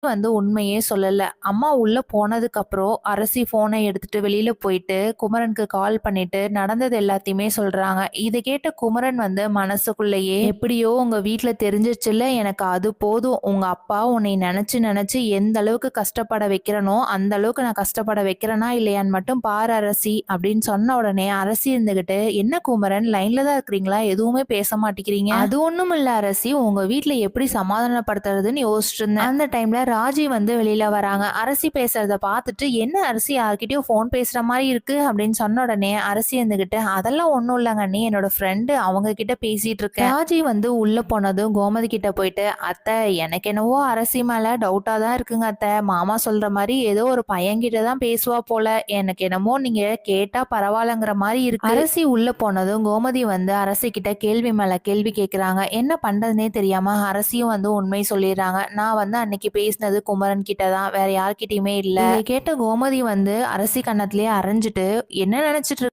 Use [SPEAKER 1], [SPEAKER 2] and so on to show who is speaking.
[SPEAKER 1] வந்து உண்மையே சொல்லல. அம்மா உள்ள போனதுக்கப்புறம் அரசி ஃபோன எடுத்துட்டு வெளியில போயிட்டு, குமரனுக்கு கால் பண்ணிட்டு, நடந்தது எல்லாத்தையுமே சொல்றாங்க. இத கேட்ட குமரன் வந்து மனசுக்குள்ளேயே, "எப்படியோ உங்க வீட்ல தெரிஞ்சிருச்சுல்ல, எனக்கு அது போதும். உங்க அப்பா உன்னை நெனச்சு நெனச்சு எந்த அளவுக்கு கஷ்டப்பட வைக்கிறனோ, அந்த அளவுக்கு நான் கஷ்டப்பட வைக்கிறேனா இல்லையான்னு மட்டும் பாரு அரசி" அப்படின்னு சொன்ன உடனே அரசி இருந்துகிட்டு, "என்ன குமரன் லைன்ல தான் இருக்கிறீங்களா? எதுவுமே பேச மாட்டேங்கிறீங்க?" "அது ஒண்ணும் இல்ல அரசி. உங்க வீட்ல எப்படி சமாதானப்படுத்துறதுன்னு யோசிச்சுட்டு இருந்தேன்." அந்த டைம்ல ராஜி வந்து வெளியில வராங்க. அரசி பேசுறத பார்த்துட்டு, "என்ன அரசி யார்கிட்டயோ ஃபோன் பேசுற மாரி இருக்கு" அப்படின்னு சொன்ன உடனே அரசி இருந்துகிட்டு, "அதெல்லாம் ஒண்ணும் இல்லங்க அண்ணி. என்னோட ஃப்ரெண்டு அவங்க கிட்ட பேசிட்டு இருக்கேன்." ராஜி வந்து உள்ள போனதும் கோமதி கிட்ட போயிட்டு, "அத்தை எனக்கு என்னவோ அரசி மேல டவுட்டா தான் இருக்குங்க அத்தை. மாமா சொல்ற மாரி ஏதோ ஒரு பையன்கிட்ட தான் பேசுவா போல. எனக்கு என்னமோ நீங்க கேட்டா பரவாயில்லங்கிற மாரி இருக்கு." அரசி உள்ள போனதும் கோமதி வந்து அரசி கிட்ட கேள்வி மேல கேள்வி கேட்கறாங்க. என்ன பண்றதுன்னே தெரியாம அரசியும் வந்து உண்மை சொல்லிடுறாங்க. "நான் வந்து அன்னைக்கு பேசினது குமரன் கிட்ட தான். வேற யார்கிட்டயுமே இல்ல." இதை கேட்ட கோமதி வந்து அரசி கன்னத்திலேயே அரைஞ்சிட்டு, "என்ன நினைச்சிட்டு